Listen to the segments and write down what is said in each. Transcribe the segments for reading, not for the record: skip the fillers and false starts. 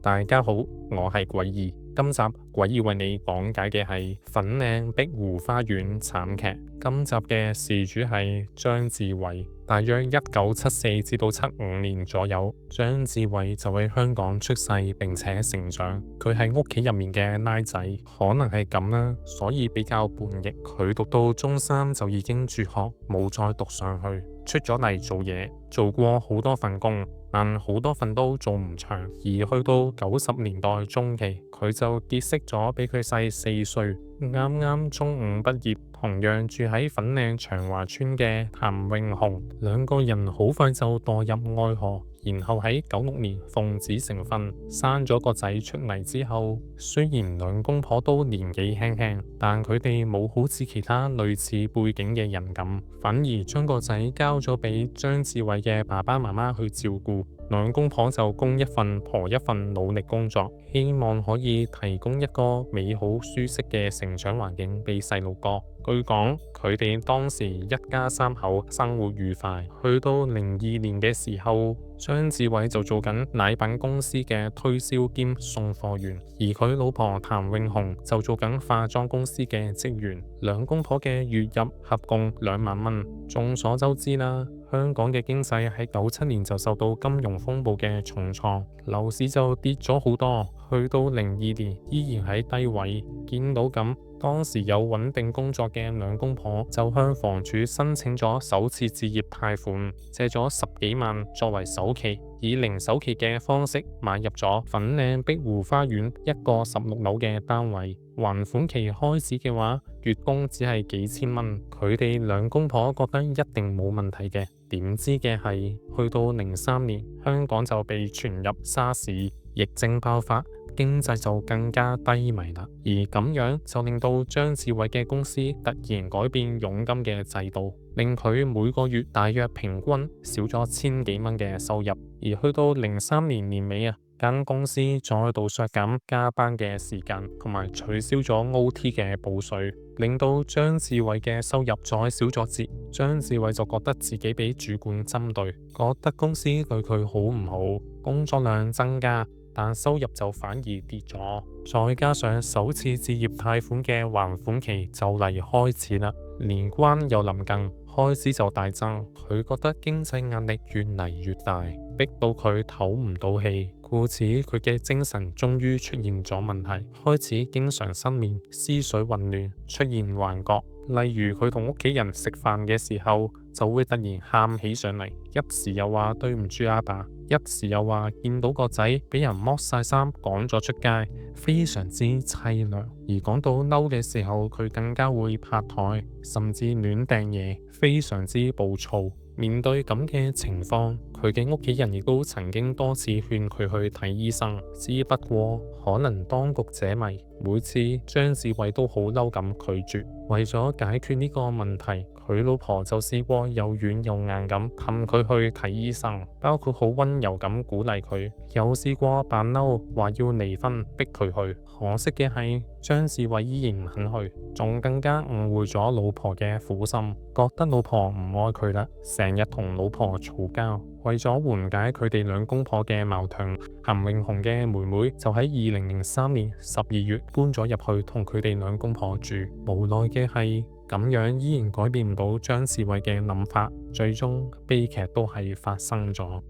大家好，我係詭異。今集詭異為你講解嘅係粉嶺碧湖花園慘劇。今集嘅事主係張志偉，大約1974至到75年左右。張志偉就喺香港出世並且成長，佢係屋企入面嘅拉仔，可能係咁啦，所以比較叛逆。佢讀到中三就已經輟學，冇再讀上去。出咗嚟做嘢，做過好多份工，但好多份都做唔長。而去到90年代中期，佢就結識咗比佢細4歲，啱啱中五畢業，同樣住喺粉嶺長華村嘅譚永雄。兩個人好快就墮入愛河。然後喺96年奉子成婚，生咗個仔出嚟之後，雖然兩公婆都年紀輕輕，但佢哋冇好似其他類似背景嘅人咁，反而將個仔交咗俾張志偉嘅爸爸媽媽去照顧。兩公婆就公一份婆一份，努力工作，希望可以提供一個美好舒適嘅成長環境俾細路哥。據講，佢哋當時一家3口生活愉快。去到02年嘅時候，張志偉就做緊奶粉公司嘅推銷兼送貨員，而佢老婆譚永雄就做緊化妝公司嘅職員。兩公婆嘅月入合共2萬蚊。眾所周知啦，香港嘅經濟喺97年就受到金融風暴嘅重創，樓市就跌咗好多。去到02年依然喺低位。見到咁，當時有穩定工作嘅兩公婆就向房署申請咗首次置業貸款，借咗10幾萬作為首期，以零首期嘅方式買入咗粉嶺碧湖花園一個16樓嘅單位。還款期開始嘅話，月供只係幾千蚊。佢哋兩公婆覺得一定冇問題嘅，點知嘅係去到03年，香港就被傳入沙士，疫症爆發，經濟就更加低迷啦。而咁樣就令到張志偉嘅公司突然改變佣金嘅制度，令佢每個月大約平均少咗1000幾蚊嘅收入。而去到03年年尾啊，間公司再度削減加班嘅時間，同埋取消咗 OT 嘅補稅，令到張志偉嘅收入再少咗截。張志偉就覺得自己俾主管針對，覺得公司對佢好唔好，工作量增加，但收入就反而跌咗。再加上首次置業貸款嘅還款期就嚟開始啦，年關又臨近，開支就大增。佢覺得經濟壓力越嚟越大，逼到佢唞唔到氣，故此佢嘅精神終於出現咗問題，開始經常失眠、思緒混亂、出現幻覺。例如佢同屋企人食飯嘅時候，就會突然喊起上嚟，一時又話對唔住阿爸，一時又話見到個仔俾人剝晒衫趕咗出街，非常之凄涼。而講到嬲嘅時候，佢更加會拍台，甚至亂掟嘢，非常之暴躁。面對咁嘅情況，佢嘅屋企人亦都曾經多次勸佢去睇醫生，只不過可能當局者迷，每次張志偉都好嬲咁拒絕。為咗解決呢個問題，佢老婆就試過又軟又硬咁氹佢去睇醫生，包括好溫柔咁鼓勵佢，又試過扮嬲話要離婚逼佢去。可惜嘅係張志偉依然唔肯去，仲更加誤會咗老婆嘅苦心，覺得老婆唔愛佢啦，成日同老婆嘈交。為咗緩解佢哋兩公婆嘅矛盾，譚永雄嘅妹妹就喺2003年12月搬咗入去同佢哋兩公婆住。無奈嘅係咁樣依然改變唔到張志偉嘅諗法，最終悲劇都係發生咗。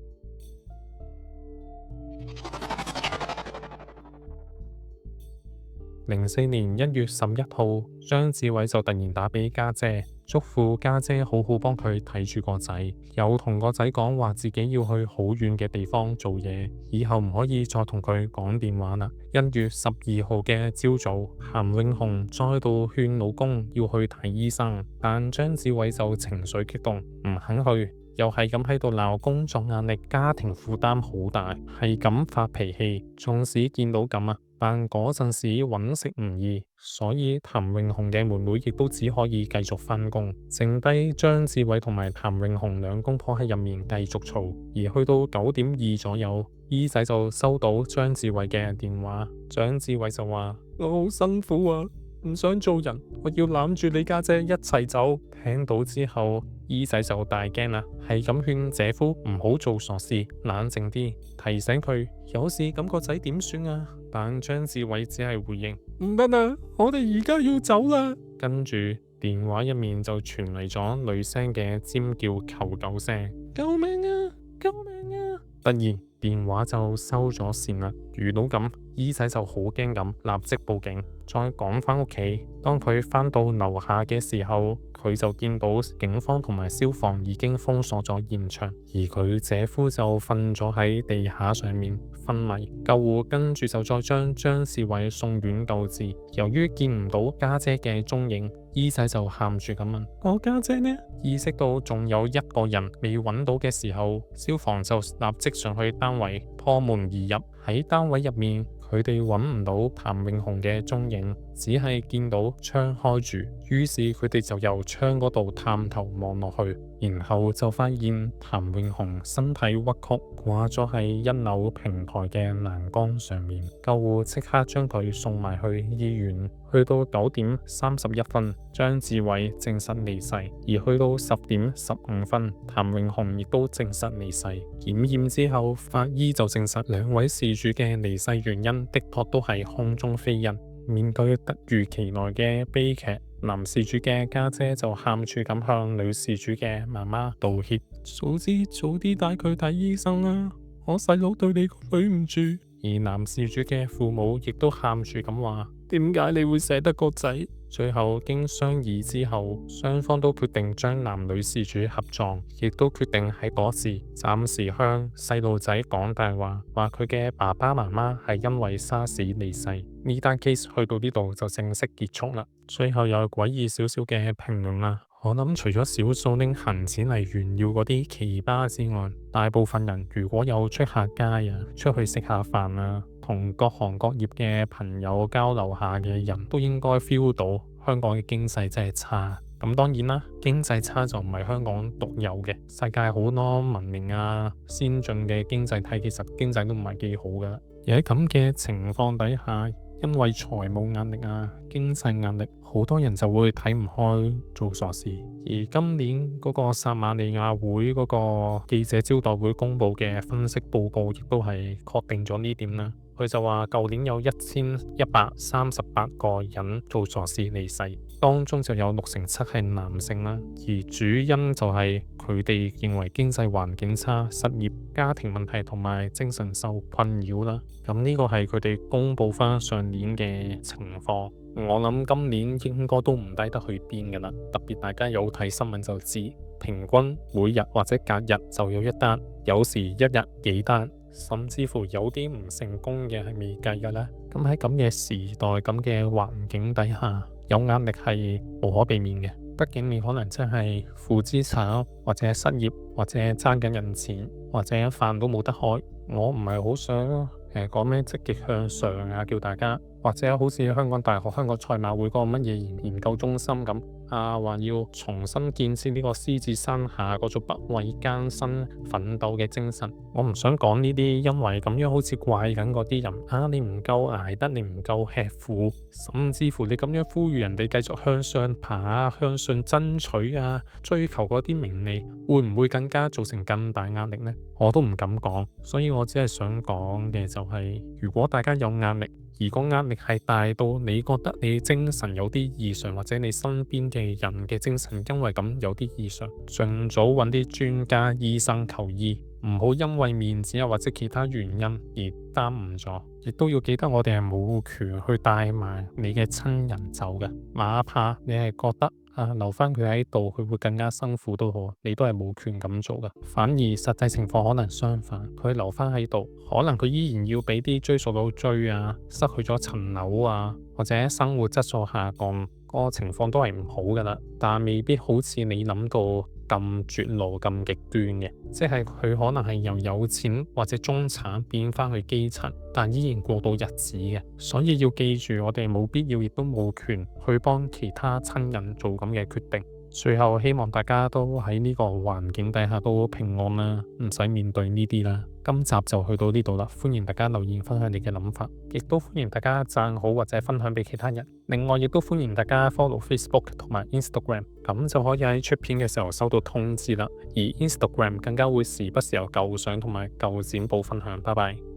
04年1月11號，張志偉就突然打俾家姐，囑咐家姐好好幫佢睇住個仔，又同個仔講話自己要去好遠嘅地方做嘢，以後唔可以再同佢講電話啦。1月12號嘅朝早，譚永雄再度勸老公要去睇醫生，但張志偉就情緒激動，唔肯去，又係咁喺度鬧工作壓力、家庭負擔好大，係咁發脾氣。縱使見到咁啊，但嗰陣時揾食唔易，所以譚永雄嘅妹妹亦都只可以繼續返工，剩低張志偉同埋譚永雄兩公婆喺入面繼續嘈。而去到9點2左右，姨仔就收到張志偉嘅電話，張志偉就話：我好辛苦啊，唔想做人，我要攬住你家姐一齊走。聽到之後，姨仔就大驚啦，係咁勸姐夫唔好做傻事，冷靜啲，提醒佢有事咁個仔點算啊？但張志偉只係回應唔得啦，我哋而家要走啦。跟住電話入面就傳嚟咗女聲嘅尖叫求救聲，救命啊！救命啊！突然電話就收咗線啦。遇到咁，姨仔就好驚咁，立即報警，再趕返屋企。當佢返到樓下嘅時候，佢就見到警方同埋消防已經封鎖咗現場，而佢姐夫就瞓咗喺地下上面昏迷。救護跟住就再將張志偉送院救治。由於見唔到家姐嘅蹤影，姨仔就喊住咁問：我家姐呢？意識到仲有一個人未揾到嘅時候，消防就立即上去單位破門而入。喺單位入面，佢哋揾唔到譚詠雄嘅蹤影，只係見到窗開住。於是佢哋就由窗嗰度探頭望落去，然後就發現譚詠雄身體屈曲，掛咗喺一樓平台嘅欄杆上面。救護即刻將佢送埋去醫院。去到9:31，張志偉證實離世，而去到10:15，譚詠雄亦都證實離世。檢驗之後，法醫就證實兩位事主嘅離世原因的確都係空中飛人。面對突如其來嘅悲劇，男事主嘅家姐就喊住咁向女事主嘅媽媽道歉：早啲帶佢睇醫生啊！我細佬對你對唔住。而男事主嘅父母亦都喊住咁話：點解你會捨得個仔？最後經商議之後，雙方都決定將男女事主合葬，亦都決定喺嗰時暫時向細路仔講大話，話佢嘅爸爸媽媽係因為沙士離世。呢單 case 去到呢度就正式結束啦。最後有詭異少少嘅評論啦，我諗除咗少數拎閒錢嚟炫耀嗰啲奇葩之外，大部分人如果有出下街啊，出去食下飯啊，同各行各業嘅朋友交流下嘅人都應該 feel 到香港嘅經濟真係差。咁當然啦，經濟差就唔係香港獨有嘅，世界好多文明啊、先進嘅經濟體其實經濟都唔係幾好噶。而喺咁嘅情況底下，因為財務壓力啊、經濟壓力，好多人就會睇唔開做傻事。而今年嗰個撒瑪利亞會嗰個記者招待會公佈嘅分析報告，亦都係確定咗呢點啦。佢就話舊年有1138個人做傻事離世，當中就有67%係男性啦，而主因就係佢哋認為經濟環境差、失業、家庭問題同埋精神受困擾啦。咁呢個係佢哋公佈翻上年嘅情況。我諗今年應該都唔低得去邊噶啦，特別大家有睇新聞就知，平均每日或者隔日就有一單，有時一日幾單，甚至乎有啲唔成功嘅係未計噶啦。咁喺咁嘅時代、咁嘅環境底下，有壓力係無可避免嘅。畢竟你可能真係負資產，或者失業，或者爭緊人錢，或者飯都冇得開。我唔係好想講咩積極向上啊，叫大家，或者好似香港大學香港賽馬會嗰個乜嘢研究中心咁啊，話要重新建設呢個獅子山下嗰種不畏艱辛奮鬥嘅精神。我唔想講呢啲，因為咁樣好似怪緊嗰啲人啊，你唔夠捱得，你唔夠吃苦，甚至乎你咁樣呼籲人哋繼續向上爬啊，向上爭取啊，追求嗰啲名利，會唔會更加造成更大壓力呢？我都唔敢講，所以我只係想講嘅就係，如果大家有壓力，而個壓力係大到你覺得你精神有啲異常，或者你身邊嘅人嘅精神因為咁有啲異常，盡早揾啲專家醫生求醫，唔好因為面子啊或者其他原因而耽誤咗。亦都要記得我哋係冇權去帶埋你嘅親人走嘅，哪怕你係覺得留翻佢喺度，佢會更加辛苦都好，你都係冇權咁做噶。反而實際情況可能相反，佢留翻喺度，可能佢依然要俾啲追數佬追啊，失去咗層樓啊，或者生活質素下降，個情況都係唔好噶啦。但未必好似你諗到咁絕路咁極端嘅，即係佢可能係由有錢或者中產變翻去基層，但依然過到日子嘅。所以要記住，我哋冇必要亦都冇權去幫其他親人做咁嘅決定。最後希望大家都喺呢個環境底下都平安啦，唔使面對呢啲啦。今集就去到呢度啦，歡迎大家留言分享你嘅諗法，亦都歡迎大家讚好或者分享俾其他人。另外亦都歡迎大家 follow Facebook 同埋 Instagram， 咁就可以喺出片嘅時候收到通知啦。而 Instagram 更加會時不時有舊相同埋舊剪報分享。拜拜。